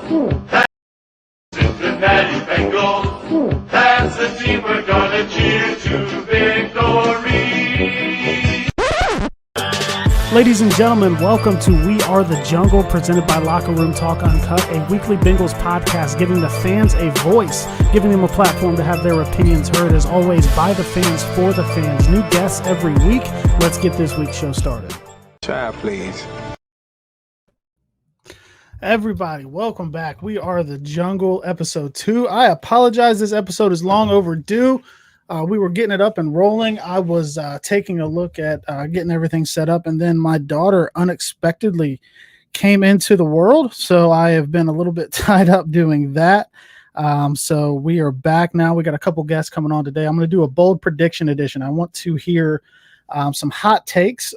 Cincinnati Bengals. That's the team we're gonna cheer to victory. Ladies and gentlemen, welcome to We Are the Jungle, presented by Locker Room Talk Uncut, a weekly Bengals podcast giving the fans a voice, giving them a platform to have their opinions heard, as always, by the fans, for the fans. New guests every week. Let's get this week's show started. Child, please. Everybody, welcome back. We Are the Jungle, episode 2. I apologize. This episode is long overdue. We were getting it up and rolling. I was taking a look at getting everything set up, and then my daughter unexpectedly came into the world, so I have been a little bit tied up doing that. So we are back now. We got a couple guests coming on today. I'm going to do a bold prediction edition. I want to hear some hot takes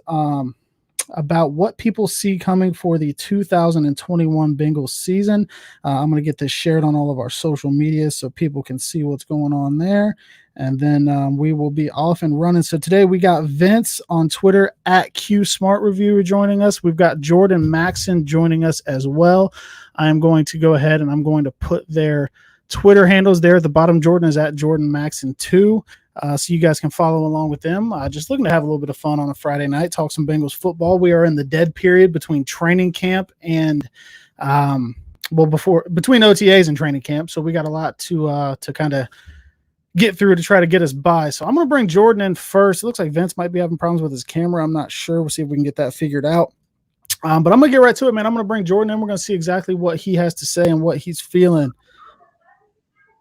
about what people see coming for the 2021 Bengals season. I'm going to get this shared on all of our social media so people can see what's going on there. And then we will be off and running. So today we got Vince on Twitter at QSmartReviewer joining us. We've got Jordan Maxon joining us as well. I am going to go ahead and I'm going to put their Twitter handles there at the bottom. Jordan is at Jordan Maxon 2. So you guys can follow along with them. Just looking to have a little bit of fun on a Friday night, talk some Bengals football. We are in the dead period between training camp and between OTAs and training camp. So we got a lot to kind of get through to try to get us by. So I'm going to bring Jordan in first. It looks like Vince might be having problems with his camera. I'm not sure. We'll see if we can get that figured out. But I'm going to get right to it, man. I'm going to bring Jordan in. We're going to see exactly what he has to say and what he's feeling.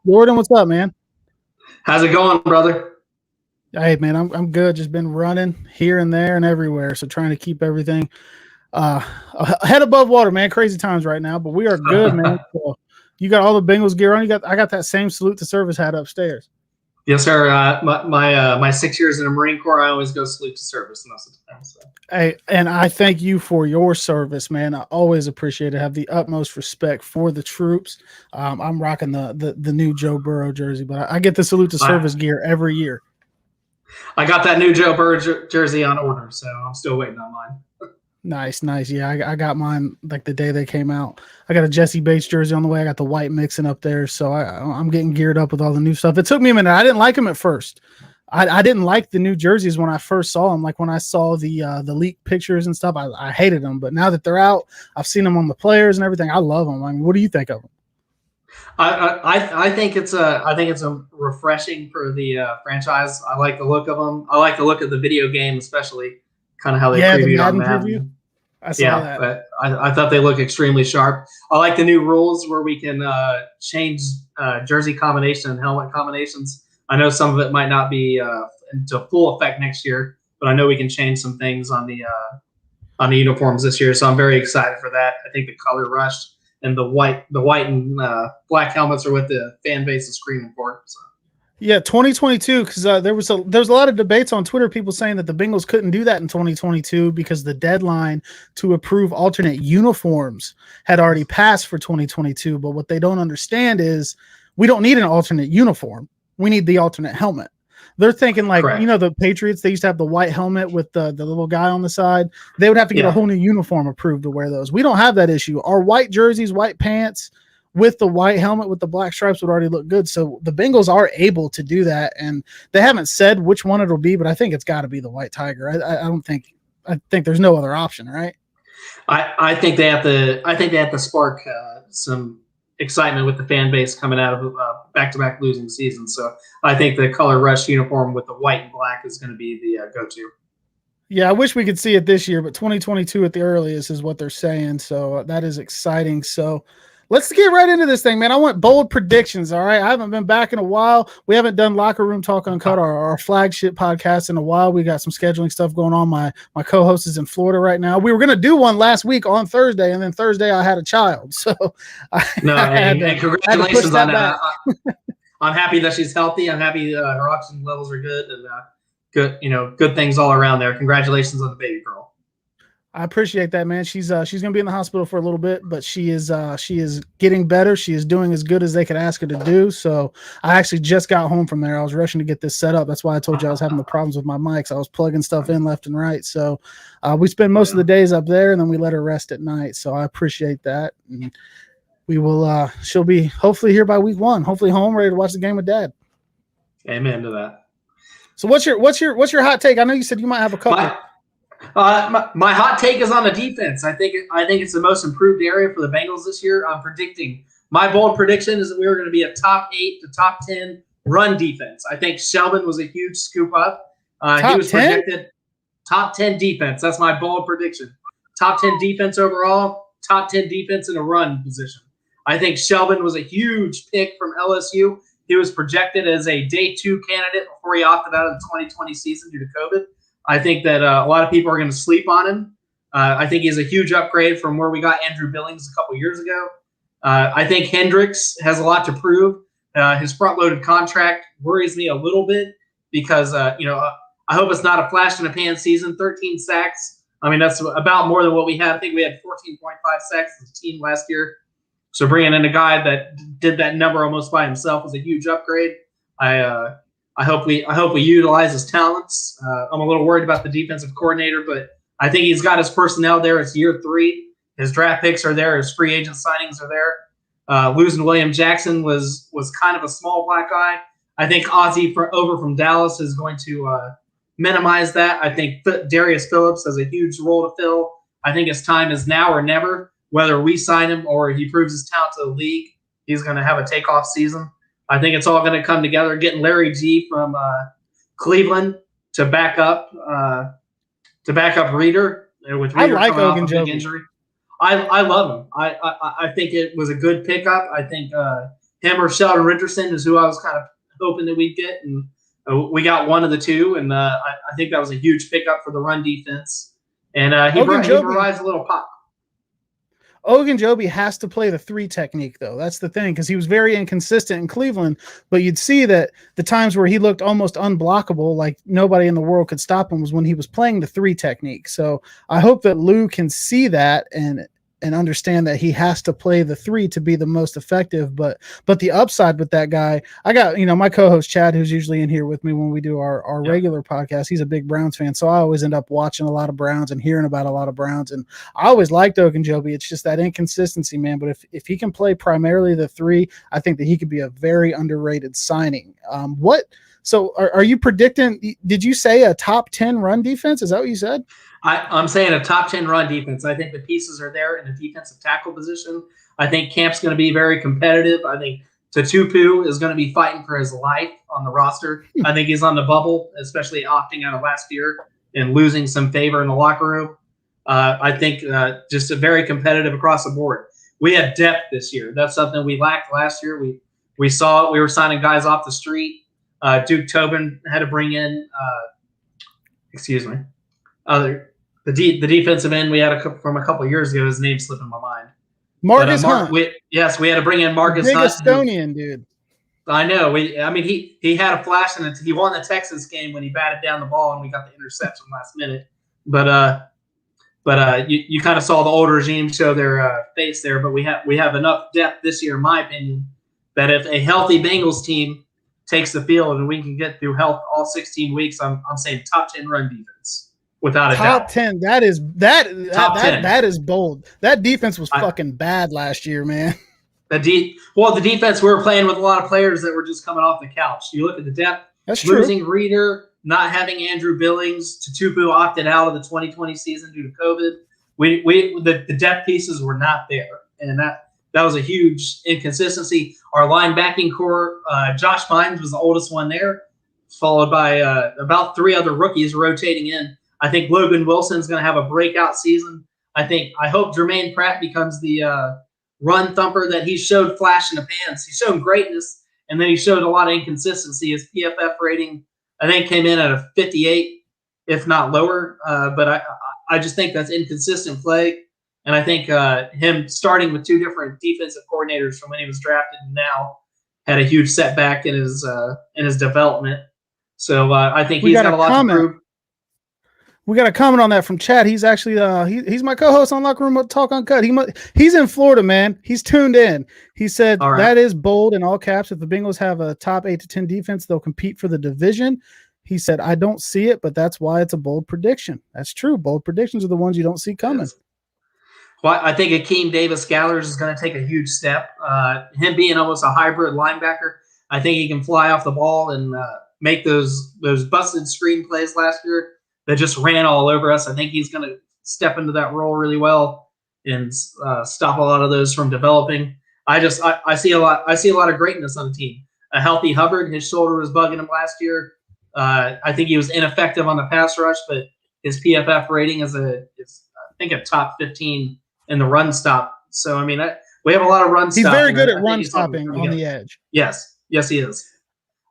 Jordan, what's up, man? How's it going, brother? Hey, man, I'm good. Just been running here and there and everywhere. So trying to keep everything head above water, man. Crazy times right now, but we are good, man. So you got all the Bengals gear on. I got that same salute to service hat upstairs. Yes, sir. My 6 years in the Marine Corps, I always go salute to service most of the time. So. Hey, and I thank you for your service, man. I always appreciate it. Have the utmost respect for the troops. I'm rocking the new Joe Burrow jersey, but I get the salute to service gear every year. I got that new Joe Burrow jersey on order, so I'm still waiting on mine. Nice. Yeah, I got mine like the day they came out. I got a Jesse Bates jersey on the way. I got the white mixing up there, so I'm getting geared up with all the new stuff. It took me a minute. I didn't like them at first. I didn't like the new jerseys when I first saw them. Like when I saw the leaked pictures and stuff, I hated them. But now that they're out, I've seen them on the players and everything. I love them. I mean, what do you think of them? I think it's a refreshing for the franchise. I like the look of them. I like the look of the video game, especially. Kind of how they previewed on Madden. Preview. I saw that. But I thought they look extremely sharp. I like the new rules where we can change jersey combination and helmet combinations. I know some of it might not be into full effect next year, but I know we can change some things on the uniforms this year. So I'm very excited for that. I think the color rush and the white and black helmets are what the fan base is screaming for. So. Yeah, 2022, because there was a lot of debates on Twitter, people saying that the Bengals couldn't do that in 2022 because the deadline to approve alternate uniforms had already passed for 2022. But what they don't understand is we don't need an alternate uniform. We need the alternate helmet. They're thinking like, Correct. You know, the Patriots, they used to have the white helmet with the little guy on the side. They would have to get a whole new uniform approved to wear those. We don't have that issue. Our white jerseys, white pants, with the white helmet with the black stripes would already look good. So the Bengals are able to do that, and they haven't said which one it'll be, but I think it's got to be the white tiger. I think there's no other option, right? I think they have to spark some excitement with the fan base coming out of back-to-back losing seasons. So I think the color rush uniform with the white and black is going to be the go-to. Yeah, I wish we could see it this year, but 2022 at the earliest is what they're saying. So that is exciting. So let's get right into this thing, man. I want bold predictions, all right? I haven't been back in a while. We haven't done Locker Room Talk Uncut, our flagship podcast, in a while. We got some scheduling stuff going on. My co-host is in Florida right now. We were going to do one last week on Thursday, and then Thursday I had a child. So congratulations on that. I'm happy that she's healthy. I'm happy her oxygen levels are good, and good things all around there. Congratulations on the baby girl. I appreciate that, man. She's going to be in the hospital for a little bit, but she is getting better. She is doing as good as they could ask her to do. So I actually just got home from there. I was rushing to get this set up. That's why I told you I was having the problems with my mics. I was plugging stuff in left and right. So we spend most of the days up there, and then we let her rest at night. So I appreciate that. And we will. She'll be hopefully here by week 1. Hopefully home, ready to watch the game with Dad. Amen to that. So what's your hot take? I know you said you might have a couple. My hot take is on the defense. I think it's the most improved area for the Bengals this year. I'm predicting. My bold prediction is that we were going to be a top 8 to top 10 run defense. I think Shelvin was a huge scoop up. He was projected top 10 defense. That's my bold prediction. Top 10 defense overall, top 10 defense in a run position. I think Shelvin was a huge pick from LSU. He was projected as a day 2 candidate before he opted out of the 2020 season due to COVID. I think that a lot of people are going to sleep on him. I think he's a huge upgrade from where we got Andrew Billings a couple years ago. I think Hendricks has a lot to prove. His front-loaded contract worries me a little bit because, I hope it's not a flash-in-the-pan season. 13 sacks. I mean, that's about more than what we had. I think we had 14.5 sacks as a team last year. So bringing in a guy that did that number almost by himself was a huge upgrade. I hope we utilize his talents. I'm a little worried about the defensive coordinator, but I think he's got his personnel there. It's year 3. His draft picks are there. His free agent signings are there. Losing William Jackson was kind of a small black eye. I think Ozzie over from Dallas is going to minimize that. I think Darius Phillips has a huge role to fill. I think his time is now or never. Whether we sign him or he proves his talent to the league, he's going to have a takeoff season. I think it's all going to come together. Getting Larry G from Cleveland to back up Reader with Reader coming off a big injury. I love him. I think it was a good pickup. I think him or Sheldon Richardson is who I was kind of hoping that we'd get, and we got one of the two. And I think that was a huge pickup for the run defense. And he provides a little pop. Ogunjobi has to play the 3 technique, though. That's the thing, because he was very inconsistent in Cleveland. But you'd see that the times where he looked almost unblockable, like nobody in the world could stop him, was when he was playing the 3 technique. So I hope that Lou can see that and understand that he has to play the 3 to be the most effective. But the upside with that guy, I got, my co-host Chad, who's usually in here with me when we do our regular podcast. He's a big Browns fan. So I always end up watching a lot of Browns and hearing about a lot of Browns. And I always liked Ogunjobi. It's just that inconsistency, man. But if he can play primarily the 3, I think that he could be a very underrated signing. So are you predicting, did you say a top 10 run defense? Is that what you said? I'm saying a top 10 run defense. I think the pieces are there in the defensive tackle position. I think Camp's going to be very competitive. I think Tatupu is going to be fighting for his life on the roster. I think he's on the bubble, especially opting out of last year and losing some favor in the locker room. I think just a very competitive across the board. We have depth this year. That's something we lacked last year. We saw it. We were signing guys off the street. Duke Tobin had to bring in the defensive end we had from a couple of years ago. His name's slipping my mind. Marcus Hunt. We had to bring in Marcus Big Hunt. Estonian dude. I know. He had a flash and he won the Texas game when he batted down the ball and we got the interception last minute. But you kind of saw the old regime show their face there. But we have enough depth this year, in my opinion, that if a healthy Bengals team takes the field and we can get through health all 16 weeks, I'm saying top 10 run defense. Without a doubt. Top 10. That is bold. That defense was fucking bad last year, man. The defense, we were playing with a lot of players that were just coming off the couch. You look at the depth. That's true. Losing Reader, not having Andrew Billings, Tatupu opted out of the 2020 season due to COVID. The depth pieces were not there, and that was a huge inconsistency. Our linebacking core, Josh Bynes was the oldest one there, followed by about 3 other rookies rotating in. I think Logan Wilson's going to have a breakout season. I hope Jermaine Pratt becomes the run thumper that he showed flash in the pans. He showed greatness, and then he showed a lot of inconsistency. His PFF rating, I think, came in at a 58, if not lower. But I just think that's inconsistent play. And I think him starting with 2 different defensive coordinators from when he was drafted and now had a huge setback in his development. So I think he's got a lot to prove. We got a comment on that from Chad. He's actually he's my co-host on Locker Room Talk Uncut. He's in Florida, man. He's tuned in. He said that is bold in all caps. If the Bengals have a top 8 to 10 defense, they'll compete for the division. He said, I don't see it, but that's why it's a bold prediction. That's true. Bold predictions are the ones you don't see coming. Yes. Well, I think Akeem Davis-Gathers is going to take a huge step. Him being almost a hybrid linebacker, I think he can fly off the ball and make those busted screen plays last year that just ran all over us. I think he's going to step into that role really well and stop a lot of those from developing. I see a lot of greatness on the team. A healthy Hubbard, his shoulder was bugging him last year. I think he was ineffective on the pass rush, but his PFF rating is I think a top 15 in the run stop. So I mean, we have a lot of run. He's very good at run stopping on the edge. Yes, he is.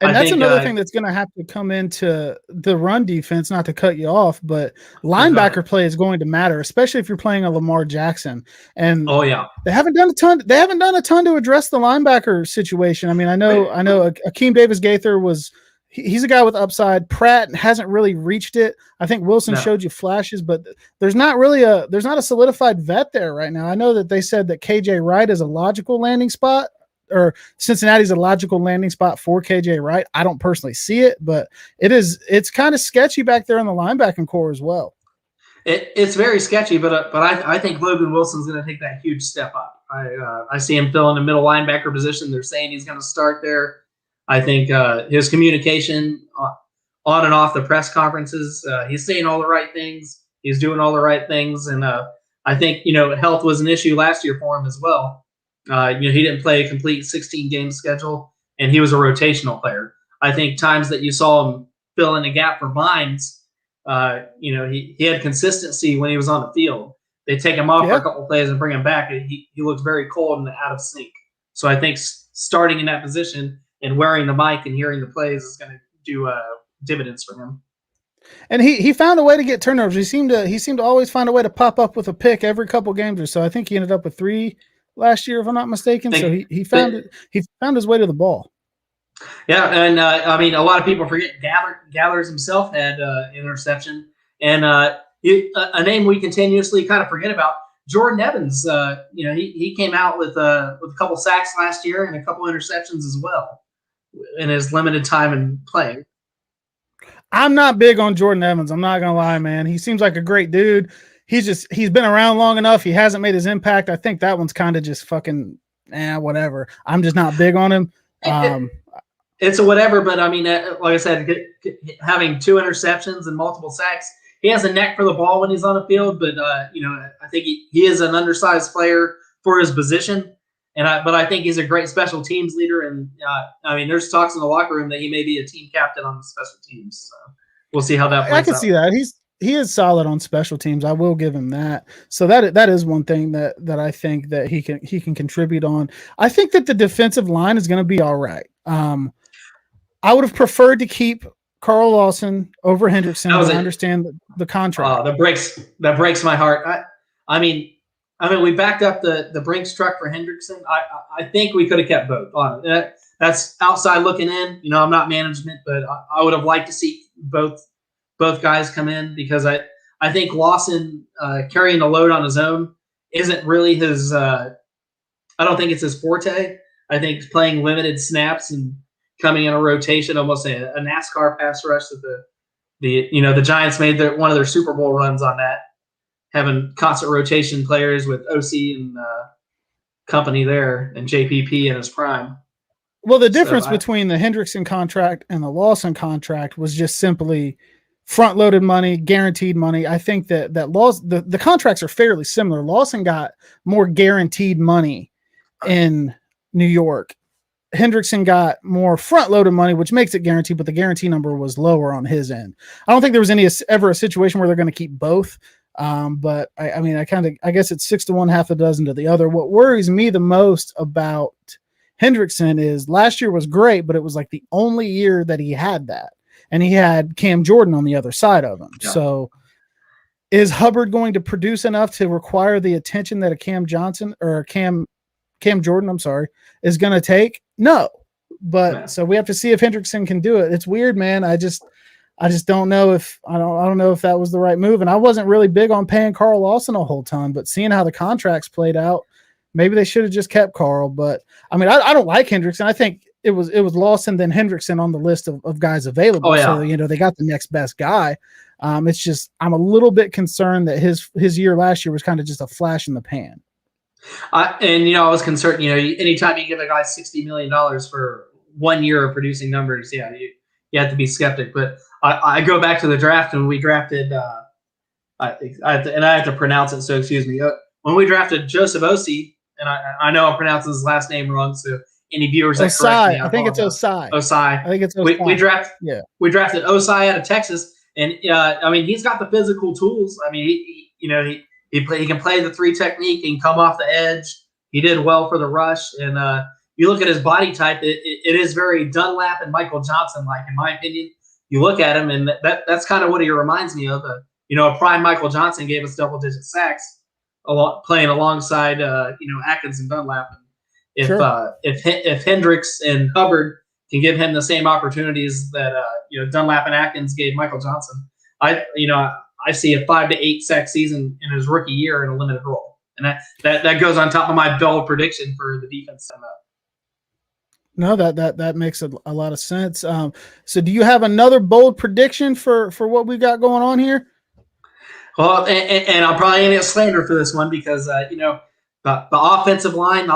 And that's another thing that's going to have to come into the run defense, not to cut you off, but linebacker play is going to matter, especially if you're playing a Lamar Jackson. And they haven't done a ton. They haven't done a ton to address the linebacker situation. I mean, I know Akeem Davis-Gaither he's a guy with upside. Pratt hasn't really reached it. I think Wilson showed you flashes, but there's not a solidified vet there right now. I know that they said that KJ Wright is a logical landing spot, or Cincinnati's a logical landing spot for KJ Wright. I don't personally see it, but it's kind of sketchy back there in the linebacking core as well. It's very sketchy, but I think Logan Wilson's going to take that huge step up. I see him filling the middle linebacker position. They're saying he's going to start there. I think his communication on and off the press conferences, he's saying all the right things. He's doing all the right things, and I think health was an issue last year for him as well. He didn't play a complete 16-game schedule, and he was a rotational player. I think times that you saw him fill in a gap for Vines, he had consistency when he was on the field. They take him off for a couple plays and bring him back, and he looks very cold and out of sync. So I think starting in that position and wearing the mic and hearing the plays is going to do dividends for him. And he found a way to get turnovers. He seemed to always find a way to pop up with a pick every couple games or so. I think he ended up with 3 last year, if I'm not mistaken. So he found his way to the ball. Yeah, and I mean, a lot of people forget Gathers himself had an interception, and a name we continuously kind of forget about, Jordan Evans. He came out with a couple sacks last year and a couple interceptions as well in his limited time in playing. I'm not big on Jordan Evans. I'm not gonna lie, man. He seems like a great dude. He's been around long enough. He hasn't made his impact. I think that one's kind of just fucking whatever. I'm just not big on him. It's a whatever, but I mean, like I said, having 2 interceptions and multiple sacks, he has a neck for the ball when he's on the field. But I think he is an undersized player for his position, but I think he's a great special teams leader. And I mean, there's talks in the locker room that he may be a team captain on the special teams. So we'll see how that plays out. I can see that. He is solid on special teams. I will give him that. So that is one thing that I think that he can contribute on. I think that the defensive line is going to be all right. I would have preferred to keep Carl Lawson over Hendrickson. I understand the contract. That breaks my heart. I mean, we backed up the Brinks truck for Hendrickson. I think we could have kept both on it. That's outside looking in. I'm not management, but I would have liked to see both guys come in, because I think Lawson carrying the load on his own isn't really his. I don't think it's his forte. I think playing limited snaps and coming in a rotation, almost a NASCAR pass rush that the Giants made one of their Super Bowl runs on that, having constant rotation players with OC and company there, and JPP in his prime. Well, the difference between the Hendrickson contract and the Lawson contract was just simply front-loaded money, guaranteed money. I think that the contracts are fairly similar. Lawson got more guaranteed money in New York. Hendrickson got more front-loaded money, which makes it guaranteed, but the guarantee number was lower on his end. I don't think there was ever a situation where they're going to keep both. But I guess it's 6 to 1, half a dozen to the other. What worries me the most about Hendrickson is last year was great, but it was like the only year that he had that. And he had Cam Jordan on the other side of him. Yeah. So is Hubbard going to produce enough to require the attention that a Cam Jordan, is going to take? No. But so we have to see if Hendrickson can do it. It's weird, man. I just don't know if I don't know if that was the right move. And I wasn't really big on paying Carl Lawson a whole ton, but seeing how the contracts played out, maybe they should have just kept Carl. But I mean, I don't like Hendrickson. I think it was Lawson then Hendrickson on the list of guys available. Oh, yeah. So, they got the next best guy. It's just I'm a little bit concerned that his year last year was kind of just a flash in the pan. And I was concerned. Anytime you give a guy $60 million for 1 year of producing numbers, you have to be skeptic. But I go back to the draft when we drafted. I have to pronounce it, so excuse me. When we drafted Joseph Osai, and I know I'm pronouncing his last name wrong, so any viewers that correct me, I think it's Osai. Osai. I think it's Osai. We drafted Osai out of Texas, and he's got the physical tools. I mean, he can play the 3 technique and come off the edge. He did well for the rush, and you look at his body type, it is very Dunlap and Michael Johnson like, in my opinion. You look at him, and that's kind of what he reminds me of. A prime Michael Johnson gave us double-digit sacks, playing alongside Atkins and Dunlap. If Hendricks and Hubbard can give him the same opportunities that Dunlap and Atkins gave Michael Johnson, I see a 5 to 8 sack season in his rookie year in a limited role, and that goes on top of my bold prediction for the defense. No, that makes a lot of sense. So do you have another bold prediction for what we got going on here? Well, and I'm probably going to get slandered for this one because the offensive line.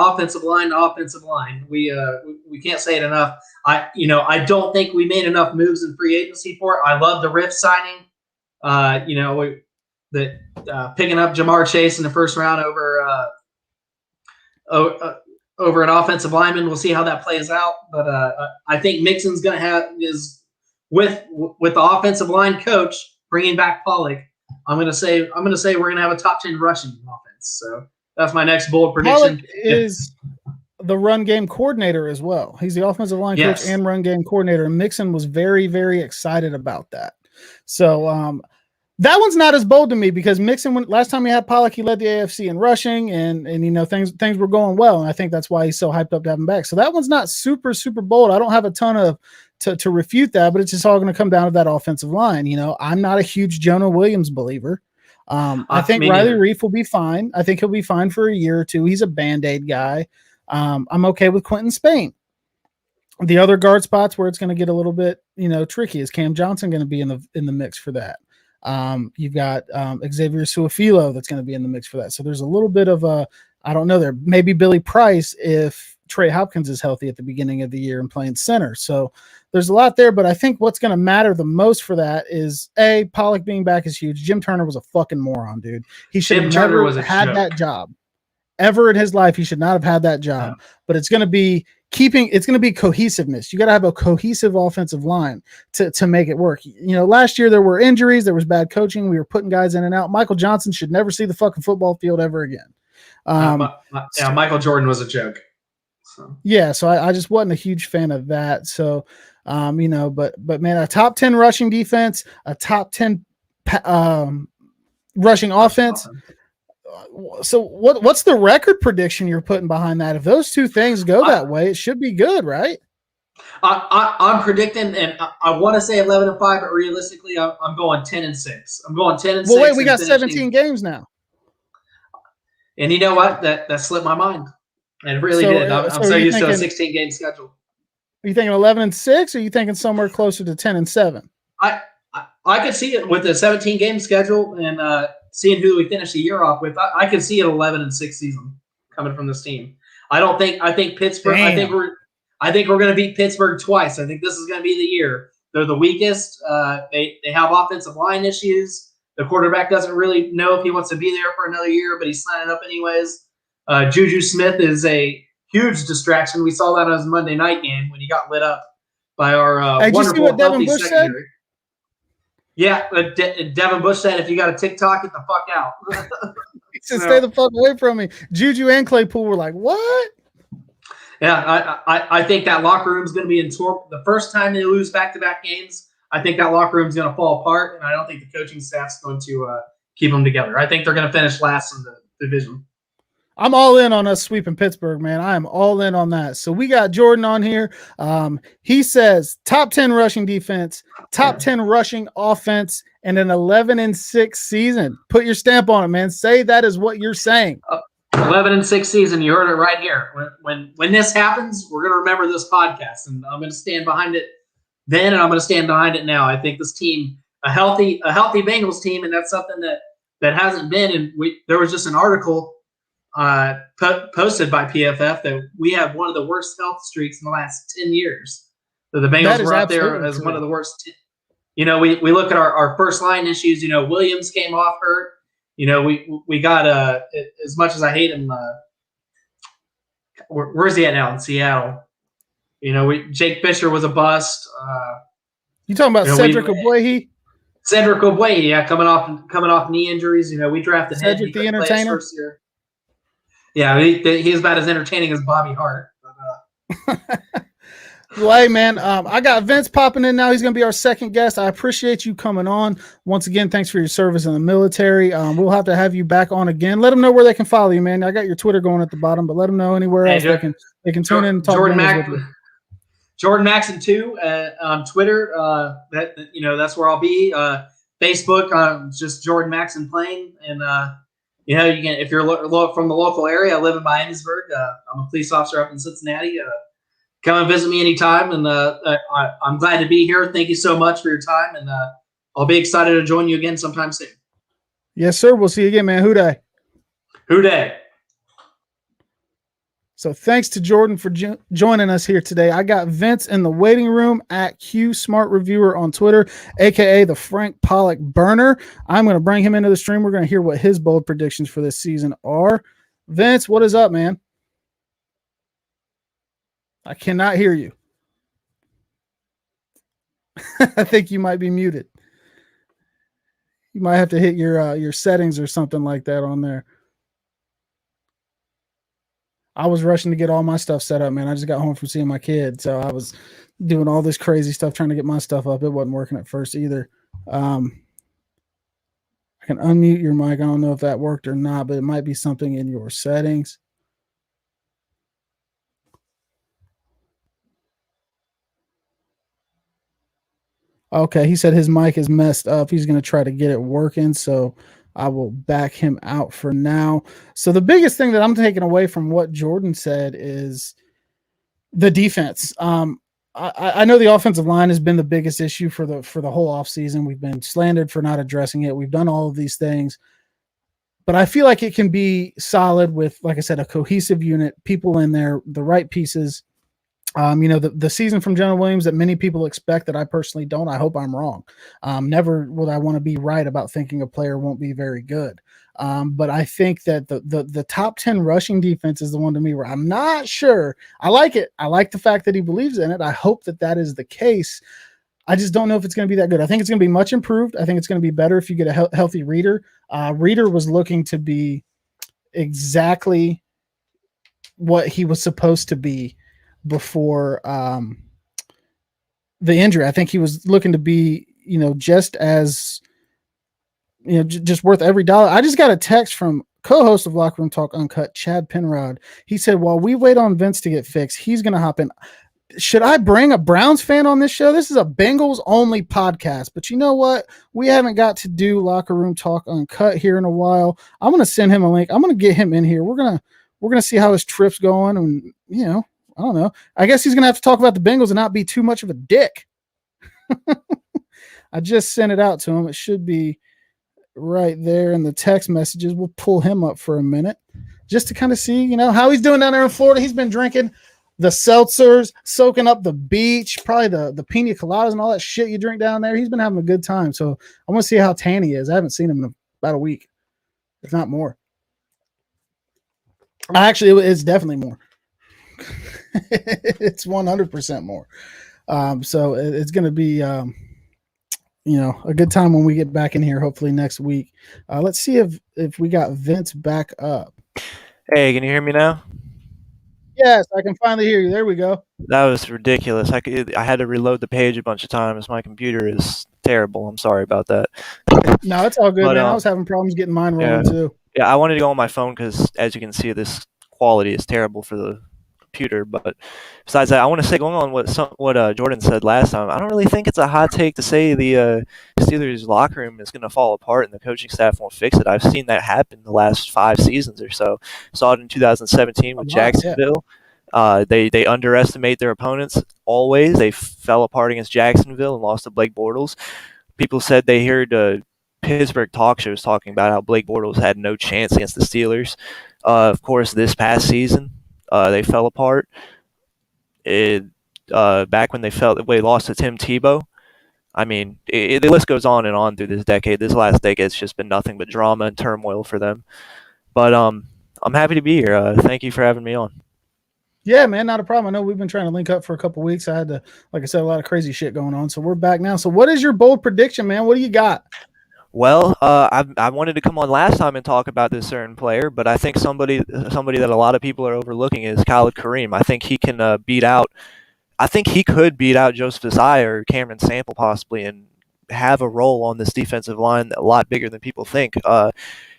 We can't say it enough. I don't think we made enough moves in free agency for it. I love the Riff signing. Picking up Jamar Chase in the first round over an offensive lineman. We'll see how that plays out. But I think Mixon's going to with the offensive line coach bringing back Pollock. I'm going to say we're going to have a top 10 rushing offense. So that's my next bold prediction. Pollock is the run game coordinator as well. He's the offensive line coach and run game coordinator. And Mixon was very, very excited about that. So that one's not as bold to me because Mixon, last time we had Pollock, he led the AFC in rushing and things were going well. And I think that's why he's so hyped up to have him back. So that one's not super, super bold. I don't have a ton of to refute that, but it's just all going to come down to that offensive line. I'm not a huge Jonah Williams believer. I think Riley Reif will be fine. I think he'll be fine for a year or two. He's a Band-Aid guy. I'm okay with Quentin Spain. The other guard spots where it's going to get a little bit, tricky. Is Cam Johnson going to be in the mix for that? You've got Xavier Suafilo that's going to be in the mix for that. So there's a little bit of I don't know there. Maybe Billy Price if Trey Hopkins is healthy at the beginning of the year and playing center. So there's a lot there, but I think what's going to matter the most for that is Pollock being back is huge. Jim Turner was a fucking moron, dude. He should have never had that job ever in his life. He should not have had that job, but it's going to be cohesiveness. You got to have a cohesive offensive line to make it work. Last year there were injuries, there was bad coaching. We were putting guys in and out. Michael Johnson should never see the fucking football field ever again. Michael Jordan was a joke. So I just wasn't a huge fan of that. So, but man, a top 10 rushing defense, a top 10 rushing offense. So what's the record prediction you're putting behind that? If those two things go that way, it should be good, right? I'm predicting, and I want to say 11-5, but realistically, I'm going 10-6. I'm going 10-6. Well, wait, we got 17 games now. And you know what? That slipped my mind. It really did. I'm so used to a 16-game schedule. Are you thinking 11-6, or are you thinking somewhere closer to 10-7? I could see it with the 17-game schedule and seeing who we finish the year off with. I could see an 11-6 season coming from this team. I think Pittsburgh. Damn. I think we're going to beat Pittsburgh twice. I think this is going to be the year. They're the weakest. They have offensive line issues. The quarterback doesn't really know if he wants to be there for another year, but he's signing up anyways. Juju Smith is a huge distraction. We saw that on his Monday night game when he got lit up by our wonderful, healthy secondary. Said? Yeah, Devin Bush said, if you got a TikTok, get the fuck out. He said, stay the fuck away from me. Juju and Claypool were like, what? Yeah, I think that locker room is going to be in torp. The first time they lose back-to-back games, I think that locker room is going to fall apart, and I don't think the coaching staff's going to keep them together. I think they're going to finish last in the division. I'm all in on us sweeping Pittsburgh, man. I am all in on that. So we got Jordan on here. He says top 10 rushing defense, top 10 rushing offense, and an 11-6 season. Put your stamp on it, man. Say that is what you're saying. 11-6 season. You heard it right here. When this happens, we're going to remember this podcast, and I'm going to stand behind it then, and I'm going to stand behind it now. I think this team healthy Bengals team, and that's something that hasn't been. And there was just an article posted by PFF that we have one of the worst health streaks in the last 10 years. So the Bengals were up there as one of the worst. We look at our first line issues. Williams came off hurt. We got as much as I hate him. Where's he at now? In Seattle. Jake Fisher was a bust. You talking about Cedric Ogbuehi? Cedric Ogbuehi, yeah, coming off knee injuries. We drafted Cedric the Entertainer. First year. Yeah, he's about as entertaining as Bobby Hart. Well, hey, man, I got Vince popping in now. He's going to be our second guest. I appreciate you coming on. Once again, thanks for your service in the military. We'll have to have you back on again. Let them know where they can follow you, man. I got your Twitter going at the bottom, but let them know anywhere else they can tune in and talk with you. Jordan Maxon 2 on Twitter. That's where I'll be. Facebook, just Jordan Maxon playing. And you can, if you're from the local area, I live in Miamisburg. I'm a police officer up in Cincinnati. Come and visit me anytime, and I'm glad to be here. Thank you so much for your time, and I'll be excited to join you again sometime soon. Yes, sir. We'll see you again, man. Hooday. Hooday. So thanks to Jordan for joining us here today. I got Vince in the waiting room at Q Smart Reviewer on Twitter, a.k.a. the Frank Pollock Burner. I'm going to bring him into the stream. We're going to hear what his bold predictions for this season are. Vince, what is up, man? I cannot hear you. I think you might be muted. You might have to hit your settings or something like that on there. I was rushing to get all my stuff set up, man. I just got home from seeing my kid, so I was doing all this crazy stuff trying to get my stuff up. It wasn't working at first either. I can unmute your mic. I don't know if that worked or not, but it might be something in your settings. Okay, he said his mic is messed up. He's going to try to get it working, so I will back him out for now. So the biggest thing that I'm taking away from what Jordan said is the defense. I know the offensive line has been the biggest issue for the whole offseason. We've been slandered for not addressing it. We've done all of these things. But I feel like it can be solid with, like I said, a cohesive unit, people in there, the right pieces. The season from Jonah Williams that many people expect that I personally don't. I hope I'm wrong. Never would I want to be right about thinking a player won't be very good. But I think that the top 10 rushing defense is the one to me where I'm not sure. I like it. I like the fact that he believes in it. I hope that is the case. I just don't know if it's going to be that good. I think it's going to be much improved. I think it's going to be better if you get a healthy Reader. Reader was looking to be exactly what he was supposed to be before the injury. I think he was looking to be, just as, just worth every dollar. I just got a text from co-host of Locker Room Talk Uncut, Chad Penrod. He said, while we wait on Vince to get fixed, he's going to hop in. Should I bring a Browns fan on this show? This is a Bengals only podcast, but you know what? We haven't got to do Locker Room Talk Uncut here in a while. I'm going to send him a link. I'm going to get him in here. We're going to see how his trip's going. And, I don't know. I guess he's going to have to talk about the Bengals and not be too much of a dick. I just sent it out to him. It should be right there in the text messages. We'll pull him up for a minute just to kind of see, how he's doing down there in Florida. He's been drinking the seltzers, soaking up the beach, probably the pina coladas and all that shit you drink down there. He's been having a good time. So I want to see how tan he is. I haven't seen him in about a week, if not more. Actually, it's definitely more. It's 100% more. So it's going to be, a good time when we get back in here, hopefully next week. Let's see if we got Vince back up. Hey, can you hear me now? Yes, I can finally hear you. There we go. That was ridiculous. I had to reload the page a bunch of times. My computer is terrible. I'm sorry about that. No, it's all good, man. I was having problems getting mine rolling too. Yeah, I wanted to go on my phone because, as you can see, this quality is terrible for the computer. But besides that, I want to say, going on what Jordan said last time, I don't really think it's a hot take to say the Steelers locker room is going to fall apart and the coaching staff won't fix it. I've seen that happen the last 5 seasons or so. Saw it in 2017 with Jacksonville. Yeah. They underestimate their opponents always. They fell apart against Jacksonville and lost to Blake Bortles. people said they heard Pittsburgh talk shows talking about how Blake Bortles had no chance against the Steelers. Of course, this past season, they fell apart. Back when they lost to Tim Tebow. I mean, the list goes on and on through this decade. This last decade, it's just been nothing but drama and turmoil for them. But I'm happy to be here. Thank you for having me on. Yeah, man, not a problem. I know we've been trying to link up for a couple weeks. I had to, like I said, a lot of crazy shit going on. So we're back now. So what is your bold prediction, man? What do you got? Well, I wanted to come on last time and talk about this certain player, but I think somebody that a lot of people are overlooking is Khalid Kareem. I think he can beat out. I think he could beat out Joseph Asai or Cameron Sample possibly, and have a role on this defensive line a lot bigger than people think.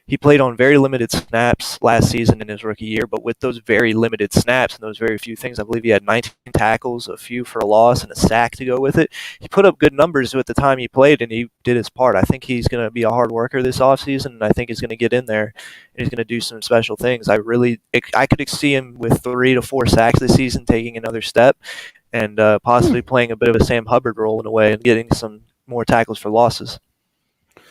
He played on very limited snaps last season in his rookie year, but with those very limited snaps and those very few things, I believe he had 19 tackles, a few for a loss, and a sack to go with it. He put up good numbers at the time he played, and he did his part. I think he's going to be a hard worker this offseason, and I think he's going to get in there, and he's going to do some special things. I could see him with 3 to 4 sacks this season, taking another step, and possibly playing a bit of a Sam Hubbard role in a way and getting some more tackles for losses.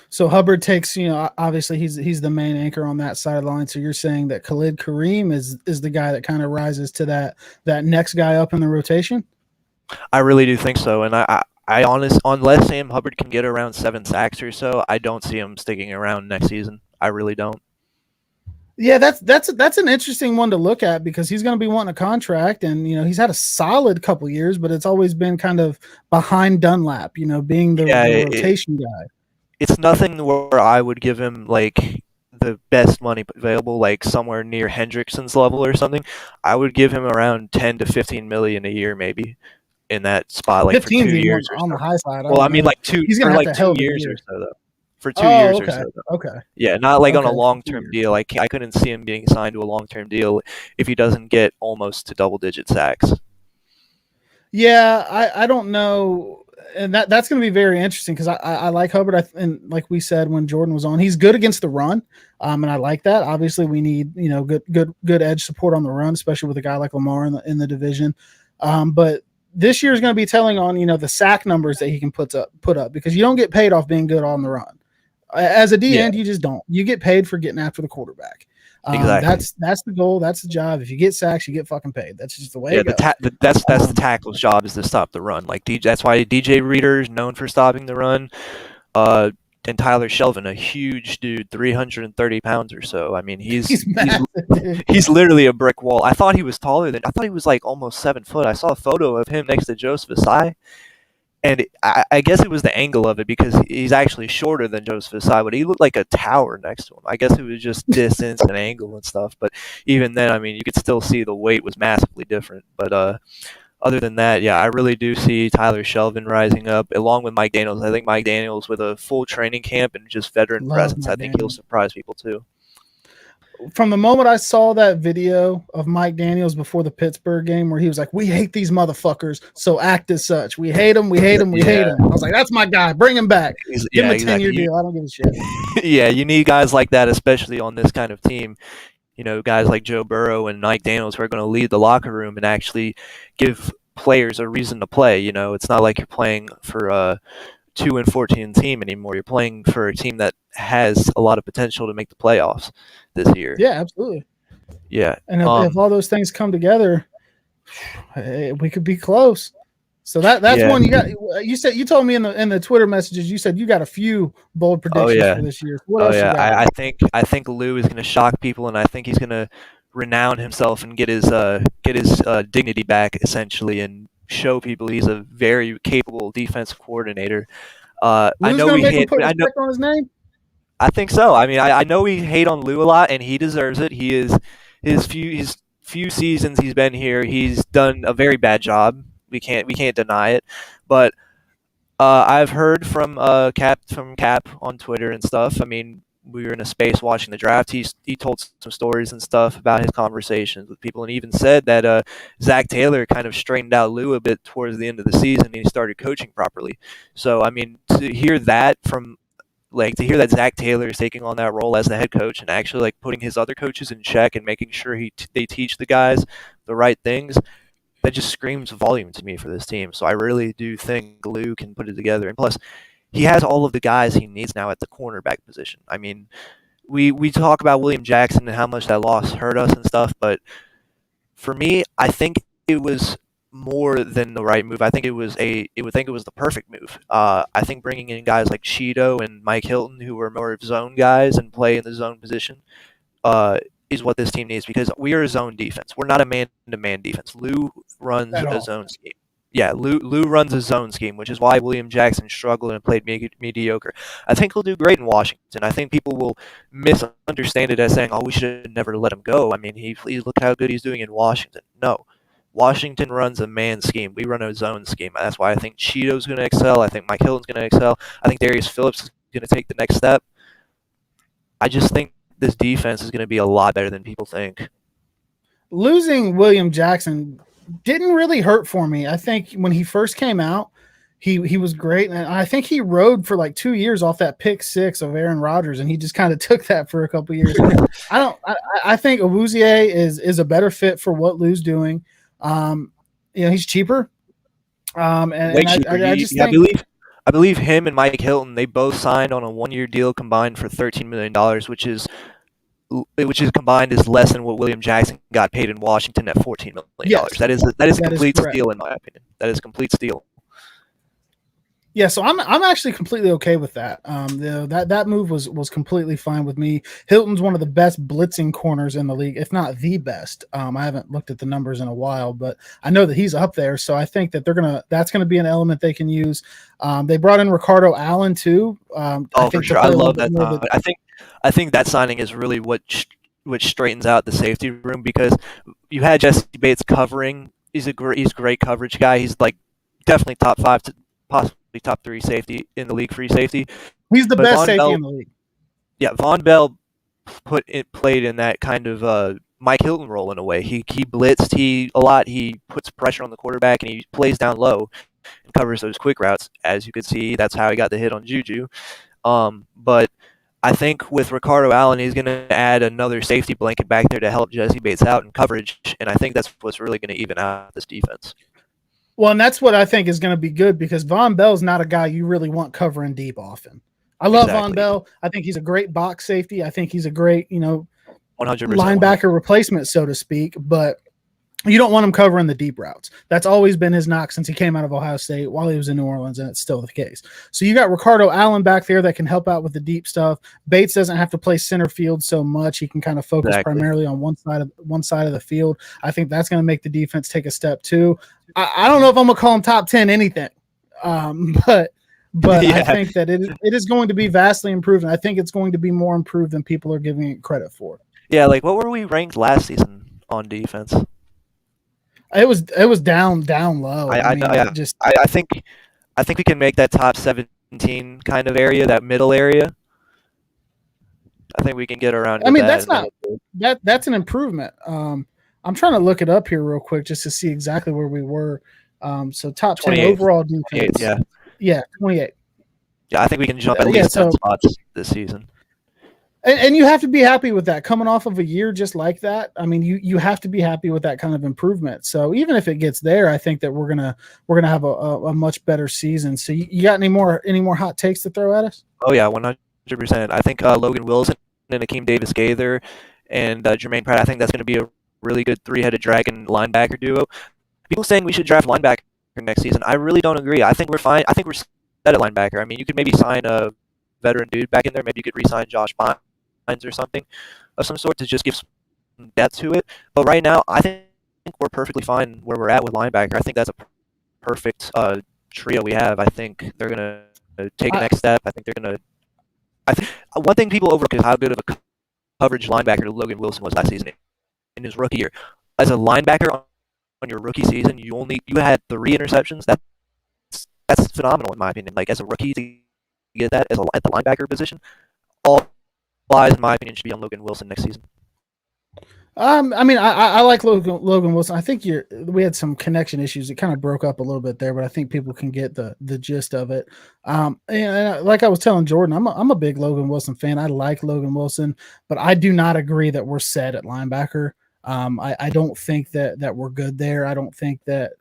So Hubbard takes, obviously he's the main anchor on that sideline. So you're saying that Khalid Kareem is the guy that kind of rises to that next guy up in the rotation? I really do think so. And I unless Sam Hubbard can get around 7 sacks or so, I don't see him sticking around next season. I really don't. Yeah, that's an interesting one to look at because he's going to be wanting a contract, and he's had a solid couple years, but it's always been kind of behind Dunlap, being the rotation guy. It's nothing where I would give him like the best money available, like somewhere near Hendrickson's level or something. I would give him around 10 to 15 million a year, maybe in that spot, like for 2 years or on the high side. Well, I mean, like he's gonna have 2 years or so, though. For 2 years or so, though. Okay. Yeah, not like on a long-term deal. Like I couldn't see him being signed to a long-term deal if he doesn't get almost to double-digit sacks. Yeah, I don't know. And that's going to be very interesting because I like Hubbard. And like we said when Jordan was on, he's good against the run, and I like that. Obviously, we need good edge support on the run, especially with a guy like Lamar in the division. But this year is going to be telling on the sack numbers that he can put up because you don't get paid off being good on the run. As a D end, you just don't. You get paid for getting after the quarterback. Exactly. That's the goal. That's the job. If you get sacks, you get fucking paid. That's just the way it goes. That's the tackle's job is to stop the run. Like that's why DJ Reader is known for stopping the run. And Tyler Shelvin, a huge dude, 330 pounds or so. I mean, he's literally a brick wall. I thought he was like almost 7 foot. I saw a photo of him next to Joseph Asai. And I guess it was the angle of it because he's actually shorter than Joseph Asai, but he looked like a tower next to him. I guess it was just distance and angle and stuff. But even then, I mean, you could still see the weight was massively different. But other than that, yeah, I really do see Tyler Shelvin rising up along with Mike Daniels. I think Mike Daniels with a full training camp and just veteran presence, I think he'll surprise people too. From the moment I saw that video of Mike Daniels before the Pittsburgh game where he was like, we hate these motherfuckers, so act as such. We hate them, we hate them, we hate them. I was like, that's my guy. Bring him back. Give him a 10-year deal. I don't give a shit. Yeah, you need guys like that, especially on this kind of team. Guys like Joe Burrow and Mike Daniels who are going to lead the locker room and actually give players a reason to play. It's not like you're playing for a 2-14 team anymore. You're playing for a team that has a lot of potential to make the playoffs this year. Yeah, absolutely. Yeah. And if all those things come together, we could be close. So that's one you got. You told me in the Twitter messages, you said you got a few bold predictions for this year. What else you got? I think Lou is going to shock people, and I think he's going to renown himself and get his dignity back essentially, and show people he's a very capable defensive coordinator. I know we hate on his name. I think so. I mean, I know we hate on Lou a lot, and he deserves it. He is his few seasons he's been here, he's done a very bad job. We can't deny it. But I've heard from Cap on Twitter and stuff. I mean, we were in a space watching the draft. He told some stories and stuff about his conversations with people, and even said that Zach Taylor kind of straightened out Lou a bit towards the end of the season, and he started coaching properly. So I mean, to hear that Zach Taylor is taking on that role as the head coach and actually like putting his other coaches in check and making sure they teach the guys the right things, that just screams volume to me for this team. So I really do think Lou can put it together. And plus, he has all of the guys he needs now at the cornerback position. I mean, we talk about William Jackson and how much that loss hurt us and stuff, but for me, I think it was more than the right move. I think it was the perfect move. I think bringing in guys like Cheeto and Mike Hilton, who were more zone guys and play in the zone position, is what this team needs, because we are a zone defense. We're not a man-to-man defense. Lou runs a zone scheme. Yeah, Lou runs a zone scheme, which is why William Jackson struggled and played mediocre. I think he'll do great in Washington. I think people will misunderstand it as saying, "Oh, we should have never let him go." I mean, look how good he's doing in Washington. No, Washington runs a man scheme. We run a zone scheme. That's why I think Cheeto's going to excel. I think Mike Hilton's going to excel. I think Darius Phillips is going to take the next step. I just think this defense is going to be a lot better than people think. Losing William Jackson didn't really hurt for me. I think when he first came out, he was great, and I think he rode for like 2 years off that pick six of Aaron Rodgers, and he just kind of took that for a couple of years. I think Awuzie is a better fit for what Lou's doing. He's cheaper. I believe him and Mike Hilton, they both signed on a 1-year deal combined for $13 million, which is combined is less than what William Jackson got paid in Washington at $14 million. Yes, that is a complete steal, in my opinion. That is a complete steal. Yeah, so I'm actually completely okay with that. That move was completely fine with me. Hilton's one of the best blitzing corners in the league, if not the best. I haven't looked at the numbers in a while, but I know that he's up there. So I think that that's gonna be an element they can use. They brought in Ricardo Allen too. For sure, I love that. I think that signing is really what straightens out the safety room, because you had Jesse Bates covering. He's a great coverage guy. He's like definitely top 5 to possibly top 3 safety in the league, free safety. He's the best safety in the league. Yeah, Von Bell played in that kind of Mike Hilton role in a way. He blitzed a lot. He puts pressure on the quarterback, and he plays down low and covers those quick routes. As you could see, that's how he got the hit on Juju. But I think with Ricardo Allen, he's going to add another safety blanket back there to help Jesse Bates out in coverage, and I think that's what's really going to even out this defense. Well, and that's what I think is going to be good, because Von Bell's not a guy you really want covering deep often. I love Von Bell. I think he's a great box safety. I think he's a great, 100% linebacker replacement, so to speak, but you don't want him covering the deep routes. That's always been his knock since he came out of Ohio State while he was in New Orleans, and it's still the case. So you got Ricardo Allen back there that can help out with the deep stuff. Bates doesn't have to play center field so much. He can kind of focus primarily on one side of the field. I think that's going to make the defense take a step too. I don't know if I'm going to call him top 10 anything, but yeah. I think that it is going to be vastly improved, and I think it's going to be more improved than people are giving it credit for. Yeah, like what were we ranked last season on defense? It was down low. I think we can make that top 17 kind of area, that middle area. I think we can get around. I mean, that's an improvement. I'm trying to look it up here real quick just to see exactly where we were. So top 10 overall defense. Yeah, 28. Yeah, I think we can jump at least 10 spots this season. And you have to be happy with that coming off of a year just like that. I mean, you have to be happy with that kind of improvement. So even if it gets there, I think that we're gonna have a much better season. So you got any more hot takes to throw at us? Oh yeah, 100%. I think Logan Wilson and Akeem Davis-Gaither and Jermaine Pratt. I think that's going to be a really good 3-headed dragon linebacker duo. People saying we should draft linebacker next season. I really don't agree. I think we're fine. I think we're set at linebacker. I mean, you could maybe sign a veteran dude back in there. Maybe you could re-sign Josh Bynes or something of some sort to just give some depth to it. But right now, I think we're perfectly fine where we're at with linebacker. I think that's a perfect trio we have. I think they're going to take the next step. I think one thing people overlook is how good of a coverage linebacker Logan Wilson was last season in his rookie year. As a linebacker on your rookie season, you had 3 interceptions. That's phenomenal in my opinion. Like as a rookie to get that at the linebacker position, all eyes in my opinion should be on Logan Wilson next season. I mean, I like Logan Wilson. I think we had some connection issues. It kind of broke up a little bit there, but I think people can get the gist of it. And like I was telling Jordan, I'm a big Logan Wilson fan. I like Logan Wilson, but I do not agree that we're set at linebacker. I don't think that we're good there. I don't think that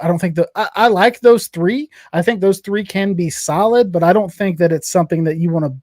don't think I like those three. I think those three can be solid, but I don't think that it's something that you want to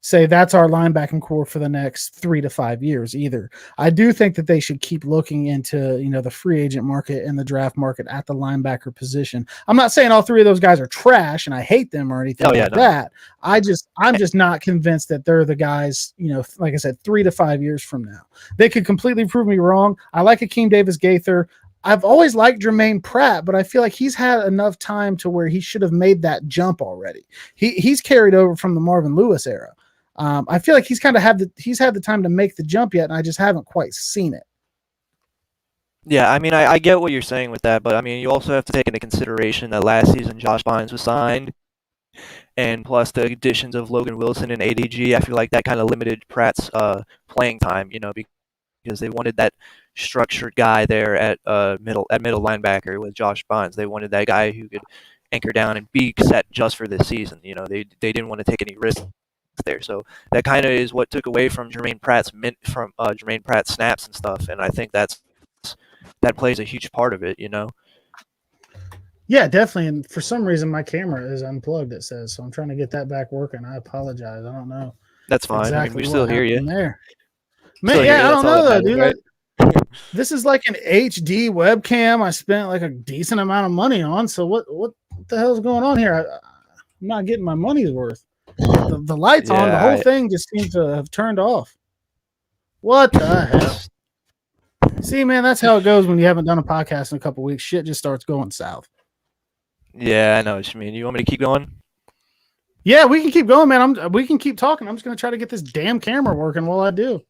say that's our linebacking core for the next 3 to 5 years either. I do think that they should keep looking into, the free agent market and the draft market at the linebacker position. I'm not saying all three of those guys are trash and I hate them or anything that. I'm just not convinced that they're the guys, like I said, 3 to 5 years from now. They could completely prove me wrong. I like Akeem Davis-Gaither. I've always liked Jermaine Pratt, but I feel like he's had enough time to where he should have made that jump already. He's carried over from the Marvin Lewis era. I feel like he's had the time to make the jump yet, and I just haven't quite seen it. Yeah, I mean, I get what you're saying with that, but I mean, you also have to take into consideration that last season Josh Bynes was signed, and plus the additions of Logan Wilson and ADG. I feel like that kind of limited Pratt's playing time, because they wanted that structured guy there at middle linebacker with Josh Bynes. They wanted that guy who could anchor down and be set just for this season. They didn't want to take any risks there, so that kind of is what took away from Jermaine Pratt's snaps and stuff, and I think that plays a huge part of it. Yeah, definitely. And for some reason, my camera is unplugged. It says so. I'm trying to get that back working. I apologize. I don't know. That's fine. Exactly, I mean, we still hear you. There, man. Yeah, I don't know though, dude. Right? This is like an HD webcam. I spent like a decent amount of money on. So what the hell is going on here? I'm not getting my money's worth. The lights on, the whole thing just seems to have turned off. What the hell? See, man, that's how it goes when you haven't done a podcast in a couple weeks. Shit just starts going south. Yeah, I know what you mean. You want me to keep going? Yeah, we can keep going, man. We can keep talking. I'm just going to try to get this damn camera working while I do.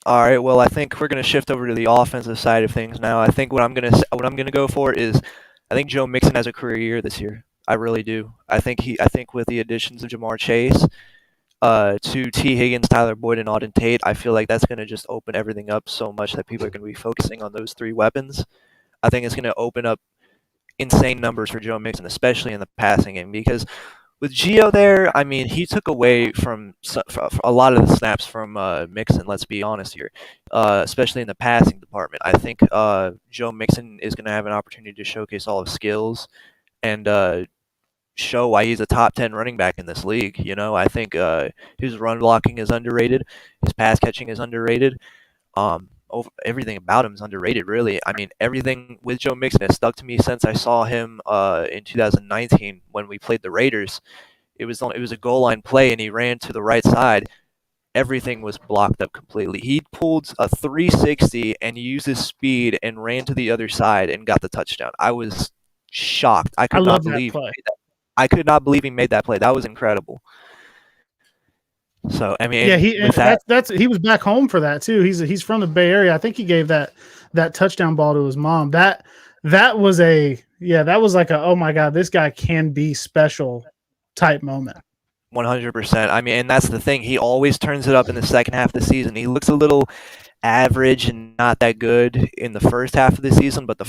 All right. Well, I think we're going to shift over to the offensive side of things now. I think what I'm going to go for is, I think Joe Mixon has a career year this year. I really do. I think with the additions of Jamar Chase, to T. Higgins, Tyler Boyd, and Auden Tate, I feel like that's going to just open everything up so much that people are going to be focusing on those three weapons. I think it's going to open up insane numbers for Joe Mixon, especially in the passing game, because with Gio there, I mean, he took away from a lot of the snaps from Mixon, let's be honest here, especially in the passing department. I think Joe Mixon is going to have an opportunity to showcase all his skills and show why he's a top 10 running back in this league. I think his run blocking is underrated. His pass catching is underrated. Everything about him is underrated, really. I mean, everything with Joe Mixon has stuck to me since I saw him in 2019 when we played the Raiders. It was a goal line play, and he ran to the right side. Everything was blocked up completely. He pulled a 360 and used his speed and ran to the other side and got the touchdown. I was shocked. I could not believe he made that play. That was incredible. So I mean, yeah, he was back home for that too. He's from the Bay Area. I think he gave that touchdown ball to his mom. That was like a, oh my God, this guy can be special type moment. 100%. I mean, and that's the thing. He always turns it up in the second half of the season. He looks a little average and not that good in the first half of the season, but the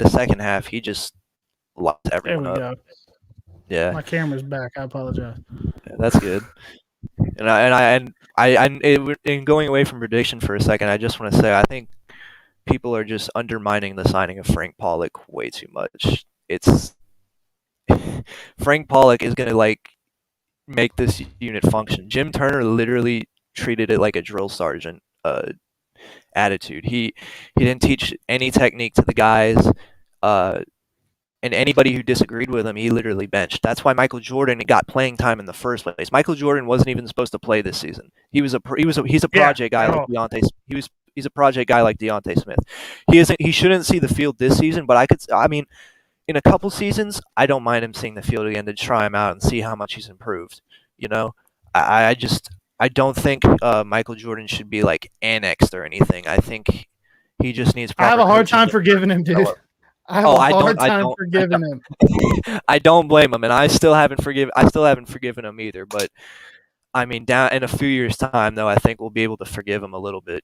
second half, he just locked everyone up. Go. Yeah. My camera's back. I apologize. Yeah, that's good. And in going away from prediction for a second, I just want to say I think people are just undermining the signing of Frank Pollock way too much. Frank Pollock is going to make this unit function. Jim Turner literally treated it like a drill sergeant attitude. He didn't teach any technique to the guys, and anybody who disagreed with him, he literally benched. That's why Michael Jordan got playing time in the first place. Michael Jordan wasn't even supposed to play this season. He's a project guy like Deontay. He's a project guy like Deontay Smith. He shouldn't see the field this season, but in a couple seasons, I don't mind him seeing the field again to try him out and see how much he's improved. I don't think Michael Jordan should be annexed or anything. I think he just needs. I have a hard time forgiving him, dude. I have a hard time forgiving him. I don't blame him, and I still haven't forgiven him either. But I mean, down in a few years' time, though, I think we'll be able to forgive him a little bit.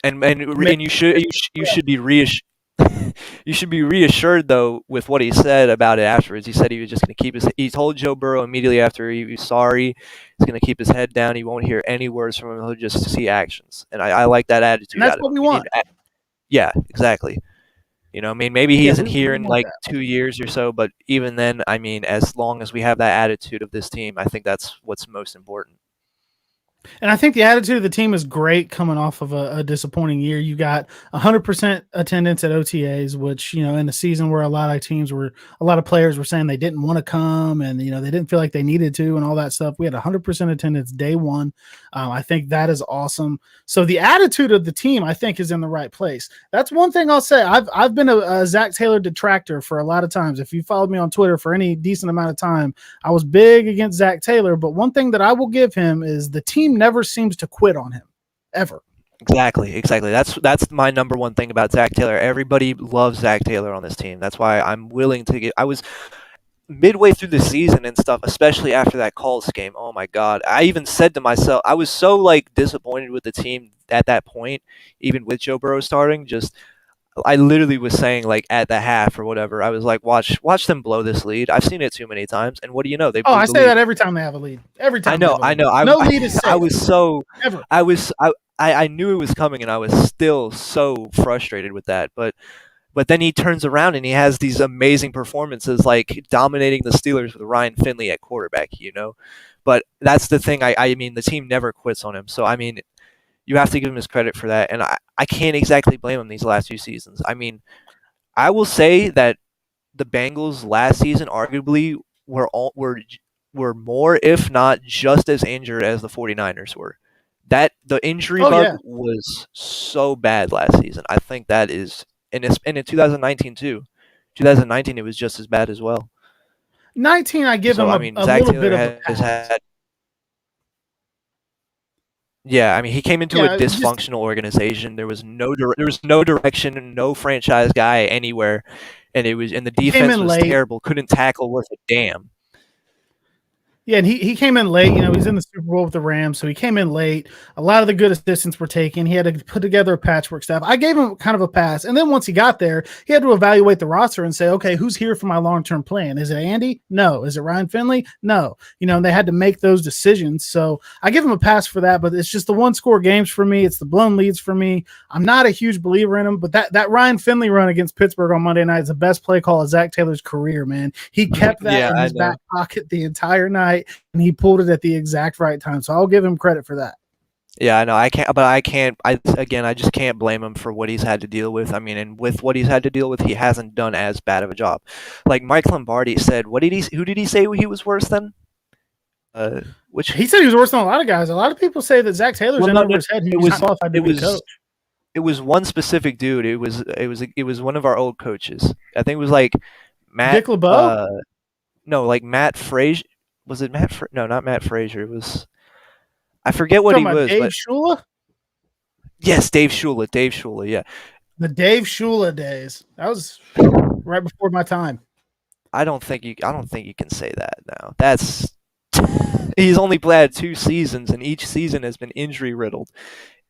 And you should be reassured. You should be reassured, though, with what he said about it afterwards. He said he was just going to keep he told Joe Burrow immediately after he was sorry, he's going to keep his head down. He won't hear any words from him. He'll just see actions. And I like that attitude. And that's what we want. Yeah, exactly. You know, I mean, maybe he isn't we here in want like that. 2 years or so, but even then, I mean, as long as we have that attitude of this team, I think that's what's most important. And I think the attitude of the team is great coming off of a disappointing year. You got 100% attendance at OTAs, which, in a season where a lot of players were saying they didn't want to come and, they didn't feel like they needed to and all that stuff. We had 100% attendance day one. I think that is awesome. So the attitude of the team, I think, is in the right place. That's one thing I'll say. I've been a Zach Taylor detractor for a lot of times. If you followed me on Twitter for any decent amount of time, I was big against Zach Taylor, but one thing that I will give him is the team never seems to quit on him, ever. Exactly. That's my number one thing about Zach Taylor. Everybody loves Zach Taylor on this team. That's why I'm willing to I was midway through the season and stuff, especially after that Colts game. Oh my God. I even said to myself, I was so disappointed with the team at that point, even with Joe Burrow starting. I literally was saying at the half or whatever, I was like, watch them blow this lead. I've seen it too many times. And what do you know? They blew I the say lead. that every time they have a lead. Every time. I know. No lead is safe. I was so ever. I knew it was coming, and I was still so frustrated with that. But then he turns around and he has these amazing performances, like dominating the Steelers with Ryan Finley at quarterback. But that's the thing. I mean, the team never quits on him. So I mean, you have to give him his credit for that, and I can't exactly blame him these last 2 seasons. I mean, I will say that the Bengals last season arguably were more, if not just as injured as the 49ers were. That the injury bug was so bad last season. I think that is, and in 2019 too. 2019 it was just as bad as well. 19, I give him a Zach little Taylor bit of a pass. Yeah, I mean, he came into a dysfunctional organization. There was no direction, no franchise guy anywhere, and the defense was terrible. Couldn't tackle worth a damn. Yeah, and he came in late. He's in the Super Bowl with the Rams, so he came in late. A lot of the good assistants were taken. He had to put together a patchwork staff. I gave him kind of a pass. And then once he got there, he had to evaluate the roster and say, okay, who's here for my long-term plan? Is it Andy? No. Is it Ryan Finley? No. And they had to make those decisions. So I give him a pass for that, but it's just the one-score games for me. It's the blown leads for me. I'm not a huge believer in him, but that Ryan Finley run against Pittsburgh on Monday night is the best play call of Zach Taylor's career, man. He kept that in his back pocket the entire night. And he pulled it at the exact right time. So I'll give him credit for that. Yeah, I know. I just can't blame him for what he's had to deal with. I mean, and with what he's had to deal with, he hasn't done as bad of a job. Like Mike Lombardi said, who did he say he was worse than? He said he was worse than a lot of guys. A lot of people say that Zach Taylor's in over his head. He was not qualified to be coach. It was one specific dude. It was one of our old coaches. I think it was like Matt. Dick LeBeau? No, like Matt Frazier. Was it Matt? No, not Matt Frazier. It was. I forget what he was. Dave Shula? Yes, Dave Shula. Dave Shula. Yeah. The Dave Shula days. That was right before my time. I don't think you can say that now. He's only played 2 seasons, and each season has been injury riddled.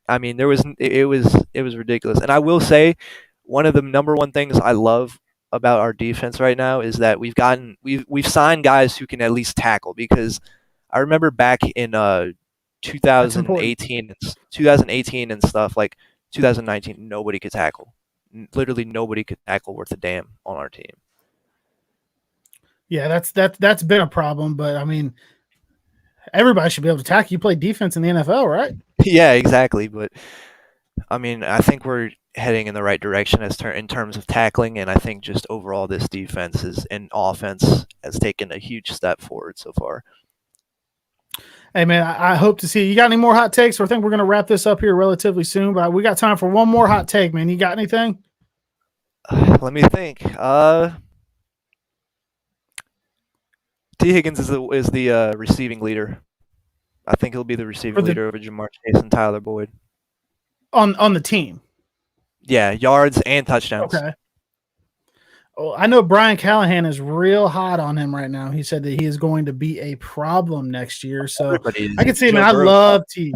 I mean, it was ridiculous. And I will say, one of the number one things I love about our defense right now is that we've signed guys who can at least tackle, because I remember back in 2018 and stuff, like 2019, nobody could tackle. Literally nobody could tackle worth a damn on our team. Yeah, that's been a problem, but I mean, everybody should be able to tackle. You play defense in the NFL, right? Yeah, exactly. But I mean, I think we're heading in the right direction in terms of tackling, and I think just overall this defense and offense has taken a huge step forward so far. Hey, man, I hope to see you. Got any more hot takes? Or I think we're going to wrap this up here relatively soon, but we got time for one more hot take, man. You got anything? Let me think. T. Higgins is the receiving leader. I think he'll be the receiving leader over Jamar Chase and Tyler Boyd. On the team? Yeah, yards and touchdowns. Okay. Well, I know Brian Callahan is real hot on him right now. He said that he is going to be a problem next year. So I can see him. I love T.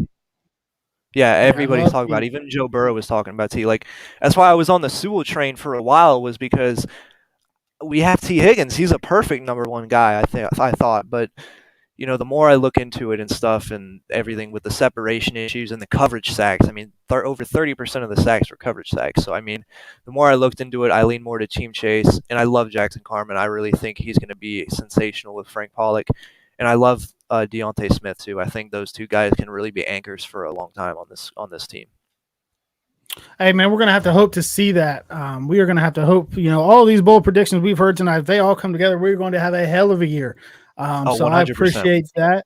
Yeah, everybody's talking about it. Even Joe Burrow was talking about T. Like, that's why I was on the Sewell train for a while, was because we have T. Higgins. He's a perfect number 1 guy, I thought. But the more I look into it and stuff and everything with the separation issues and the coverage sacks, I mean, over 30% of the sacks were coverage sacks. So, I mean, the more I looked into it, I lean more to team chase. And I love Jackson Carman. I really think he's going to be sensational with Frank Pollock. And I love Deontay Smith, too. I think those two guys can really be anchors for a long time on this team. Hey, man, we're going to have to hope to see that. We are going to have to hope, all these bold predictions we've heard tonight, if they all come together, we're going to have a hell of a year. So 100%. I appreciate that.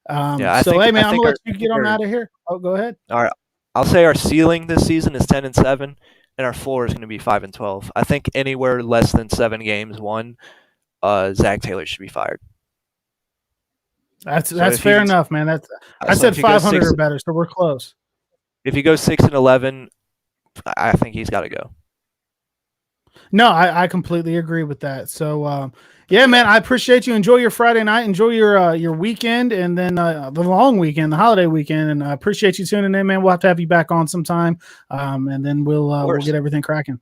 Hey, man, I'm going to let you get on out of here. Oh, go ahead. All right. I'll say our ceiling this season is 10-7, and our floor is going to be 5-12. I think anywhere less than 7 games won, Zach Taylor should be fired. That's fair enough, man. I said 500 or better, so we're close. If he goes 6-11, I think he's got to go. No, I completely agree with that. So, yeah, man, I appreciate you. Enjoy your Friday night. Enjoy your weekend, and then the long weekend, the holiday weekend. And I appreciate you tuning in, man. We'll have to have you back on sometime, and then we'll get everything cracking.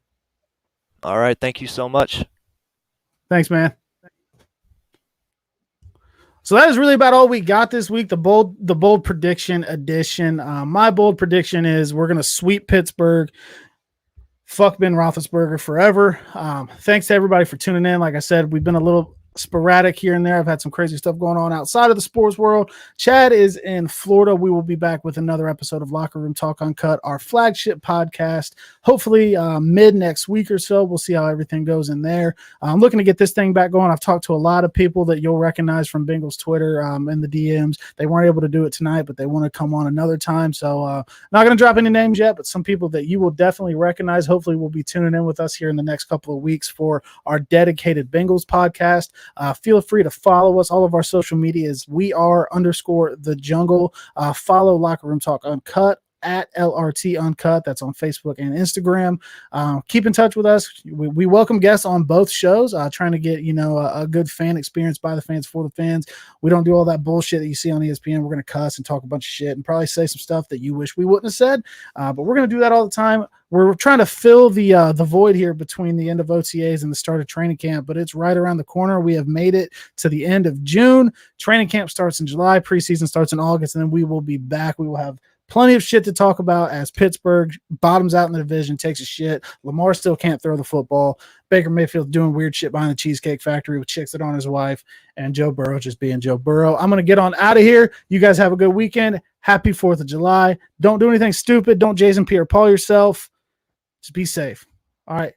All right. Thank you so much. Thanks, man. So that is really about all we got this week, the bold prediction edition. My bold prediction is we're going to sweep Pittsburgh. Fuck Ben Roethlisberger forever. Thanks to everybody for tuning in. Like I said, we've been a little sporadic here and there. I've had some crazy stuff going on outside of the sports world. Chad is in Florida. We will be back with another episode of Locker Room Talk Uncut, our flagship podcast. Hopefully mid next week or so. We'll see how everything goes in there. I'm looking to get this thing back going. I've talked to a lot of people that you'll recognize from Bengals Twitter in the DMs. They weren't able to do it tonight, but they want to come on another time. So not going to drop any names yet, but some people that you will definitely recognize. Hopefully will be tuning in with us here in the next couple of weeks for our dedicated Bengals podcast. Feel free to follow us. All of our social media is _the jungle. Follow Locker Room Talk Uncut at LRT Uncut. That's on Facebook and Instagram. Keep in touch with us. We welcome guests on both shows, trying to get, a good fan experience by the fans for the fans. We don't do all that bullshit that you see on ESPN. We're going to cuss and talk a bunch of shit and probably say some stuff that you wish we wouldn't have said. But we're going to do that all the time. We're trying to fill the void here between the end of OTAs and the start of training camp, but it's right around the corner. We have made it to the end of June. Training camp starts in July. Preseason starts in August, and then we will be back. We will have plenty of shit to talk about as Pittsburgh bottoms out in the division, takes a shit. Lamar still can't throw the football. Baker Mayfield doing weird shit behind the Cheesecake Factory with chicks that aren't his wife, and Joe Burrow just being Joe Burrow. I'm going to get on out of here. You guys have a good weekend. Happy 4th of July. Don't do anything stupid. Don't Jason Pierre-Paul yourself. Just be safe. All right.